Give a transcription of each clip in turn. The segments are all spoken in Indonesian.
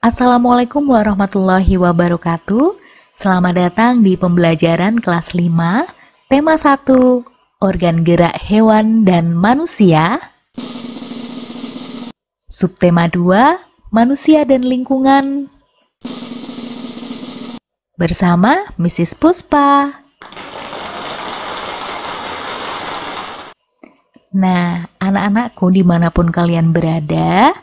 Assalamualaikum warahmatullahi wabarakatuh. Selamat datang di pembelajaran kelas 5, tema 1, organ gerak hewan dan manusia. Subtema 2, manusia dan lingkungan. Bersama Mrs. Puspa. Nah, anak-anakku dimanapun kalian berada,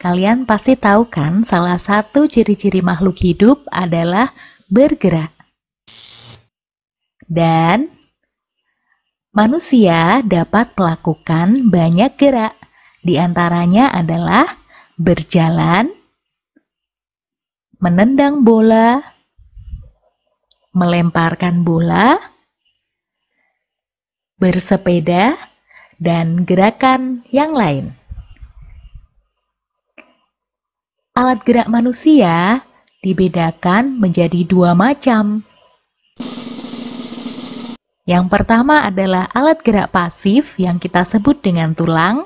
kalian pasti tahu kan salah satu ciri-ciri makhluk hidup adalah bergerak. Dan manusia dapat melakukan banyak gerak. Di antaranya adalah berjalan, menendang bola, melemparkan bola, bersepeda, dan gerakan yang lain. Alat gerak manusia dibedakan menjadi dua macam. Yang pertama adalah alat gerak pasif yang kita sebut dengan tulang,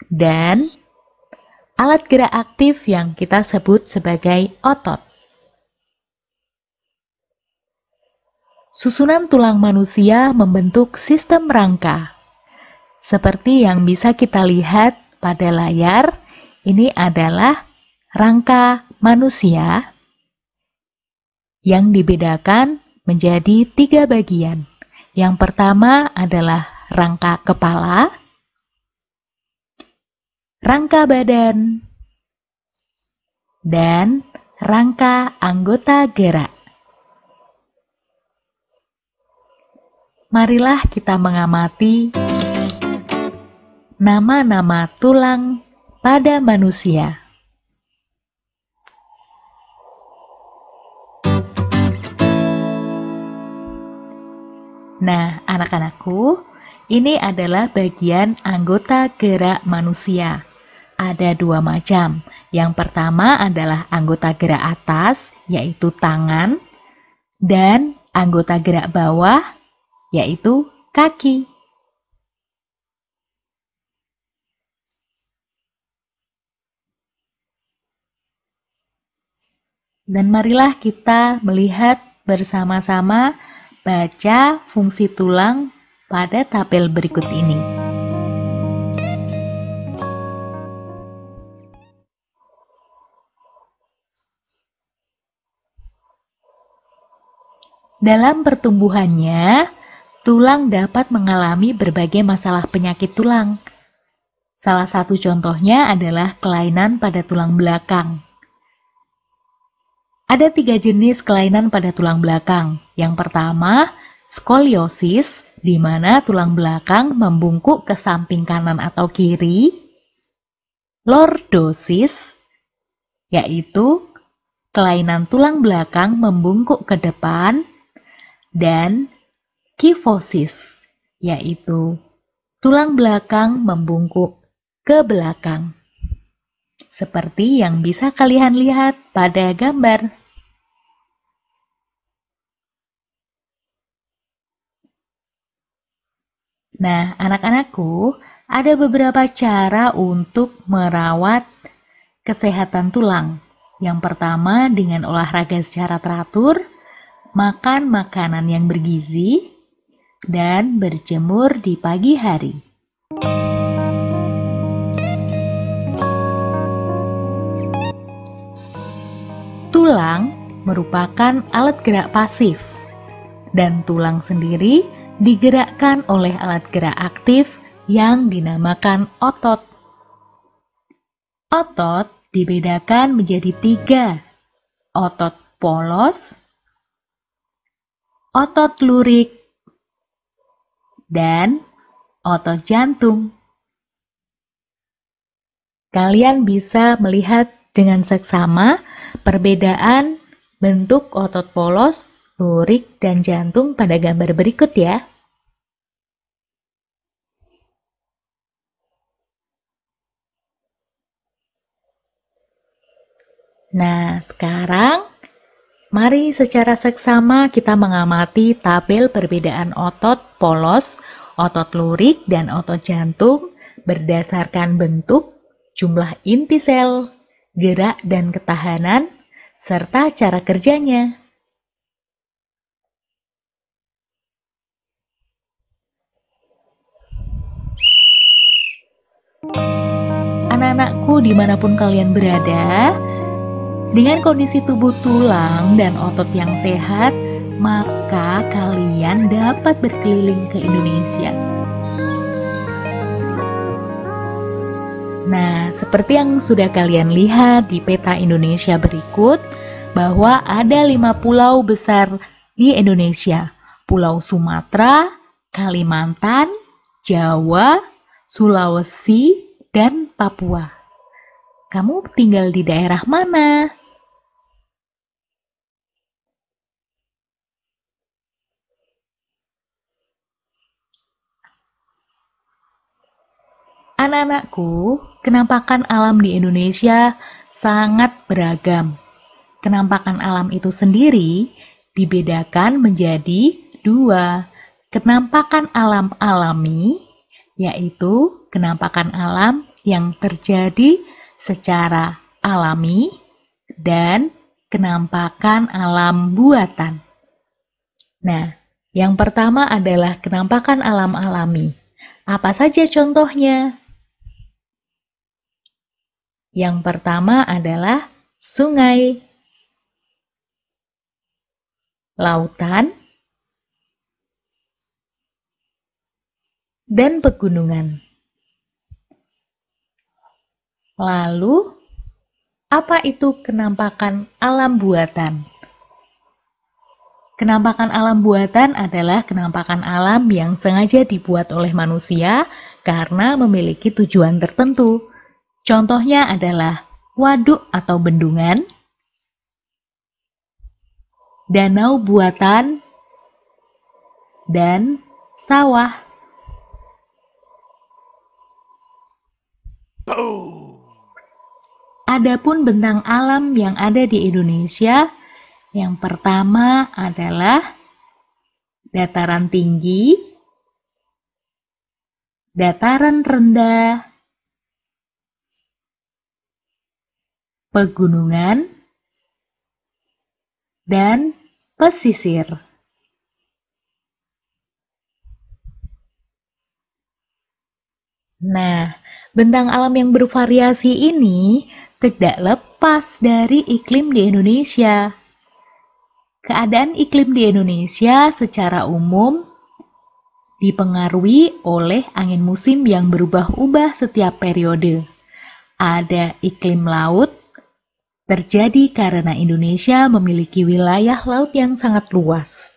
dan alat gerak aktif yang kita sebut sebagai otot. Susunan tulang manusia membentuk sistem rangka. Seperti yang bisa kita lihat pada layar, ini adalah rangka manusia yang dibedakan menjadi 3 bagian. Yang pertama adalah rangka kepala, rangka badan, dan rangka anggota gerak. Marilah kita mengamati nama-nama tulang pada manusia. Nah, anak-anakku, ini adalah bagian anggota gerak manusia. Ada 2 macam. Yang pertama adalah anggota gerak atas, yaitu tangan, dan anggota gerak bawah, yaitu kaki. Dan marilah kita melihat bersama-sama baca fungsi tulang pada tabel berikut ini. Dalam pertumbuhannya, tulang dapat mengalami berbagai masalah penyakit tulang. Salah satu contohnya adalah kelainan pada tulang belakang. Ada 3 jenis kelainan pada tulang belakang. Yang pertama, skoliosis, di mana tulang belakang membungkuk ke samping kanan atau kiri. Lordosis, yaitu kelainan tulang belakang membungkuk ke depan. Dan kifosis, yaitu tulang belakang membungkuk ke belakang. Seperti yang bisa kalian lihat pada gambar. Nah, anak-anakku, ada beberapa cara untuk merawat kesehatan tulang. Yang pertama, dengan olahraga secara teratur, makan makanan yang bergizi, dan berjemur di pagi hari. Tulang merupakan alat gerak pasif, dan tulang sendiri digerakkan oleh alat gerak aktif yang dinamakan otot. Otot dibedakan menjadi 3, otot polos, otot lurik, dan otot jantung. Kalian bisa melihat dengan seksama perbedaan bentuk otot polos, lurik, dan jantung pada gambar berikut ya. Nah, sekarang mari secara seksama kita mengamati tabel perbedaan otot polos, otot lurik, dan otot jantung berdasarkan bentuk, jumlah inti sel, gerak dan ketahanan, serta cara kerjanya. Anak-anakku dimanapun kalian berada, dengan kondisi tubuh tulang dan otot yang sehat, maka kalian dapat berkeliling ke Indonesia. Nah, seperti yang sudah kalian lihat di peta Indonesia berikut, bahwa ada 5 pulau besar di Indonesia. Pulau Sumatera, Kalimantan, Jawa, Sulawesi, dan Papua. Kamu tinggal di daerah mana? Anak-anakku, kenampakan alam di Indonesia sangat beragam. Kenampakan alam itu sendiri dibedakan menjadi 2. Kenampakan alam alami, yaitu kenampakan alam yang terjadi secara alami, dan kenampakan alam buatan. Nah, yang pertama adalah kenampakan alam alami. Apa saja contohnya? Yang pertama adalah sungai, lautan, dan pegunungan. Lalu, apa itu kenampakan alam buatan? Kenampakan alam buatan adalah kenampakan alam yang sengaja dibuat oleh manusia karena memiliki tujuan tertentu. Contohnya adalah waduk atau bendungan, danau buatan, dan sawah. Adapun bentang alam yang ada di Indonesia, yang pertama adalah dataran tinggi, dataran rendah, pegunungan, dan pesisir. Nah, bentang alam yang bervariasi ini tidak lepas dari iklim di Indonesia. Keadaan iklim di Indonesia secara umum dipengaruhi oleh angin musim yang berubah-ubah setiap periode. Ada iklim laut, terjadi karena Indonesia memiliki wilayah laut yang sangat luas.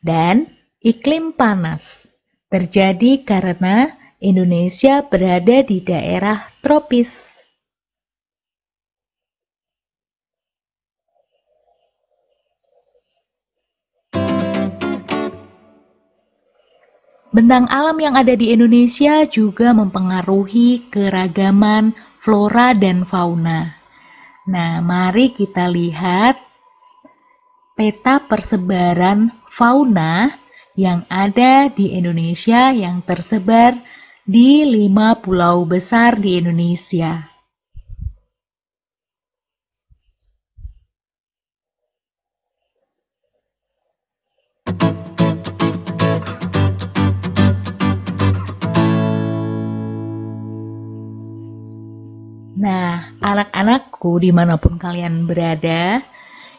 Dan iklim panas, terjadi karena Indonesia berada di daerah tropis. Bentang alam yang ada di Indonesia juga mempengaruhi keragaman flora dan fauna. Nah, mari kita lihat peta persebaran fauna yang ada di Indonesia yang tersebar di 5 pulau besar di Indonesia. Nah, anak-anakku dimanapun kalian berada,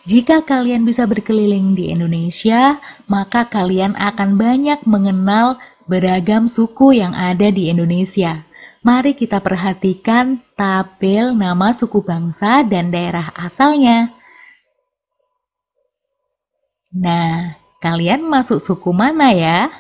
jika kalian bisa berkeliling di Indonesia, maka kalian akan banyak mengenal beragam suku yang ada di Indonesia. Mari kita perhatikan tabel nama suku bangsa dan daerah asalnya. Nah, kalian masuk suku mana ya?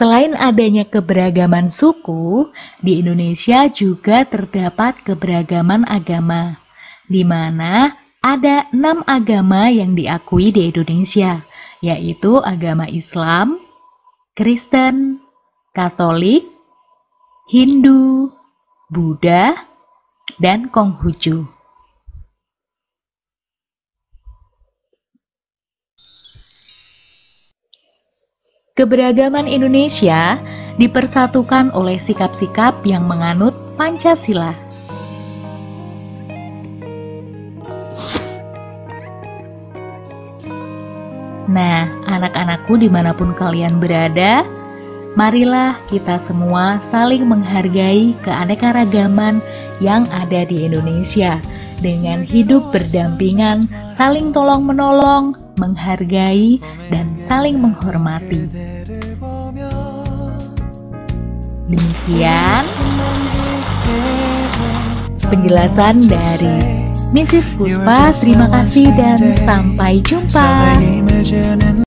Selain adanya keberagaman suku, di Indonesia juga terdapat keberagaman agama, di mana ada 6 agama yang diakui di Indonesia, yaitu agama Islam, Kristen, Katolik, Hindu, Buddha, dan Konghucu. Keberagaman Indonesia dipersatukan oleh sikap-sikap yang menganut Pancasila. Nah, anak-anakku dimanapun kalian berada, marilah kita semua saling menghargai keanekaragaman yang ada di Indonesia dengan hidup berdampingan, saling tolong-menolong, menghargai, dan saling menghormati. Demikian penjelasan dari Mrs. Puspa. Terima kasih dan sampai jumpa.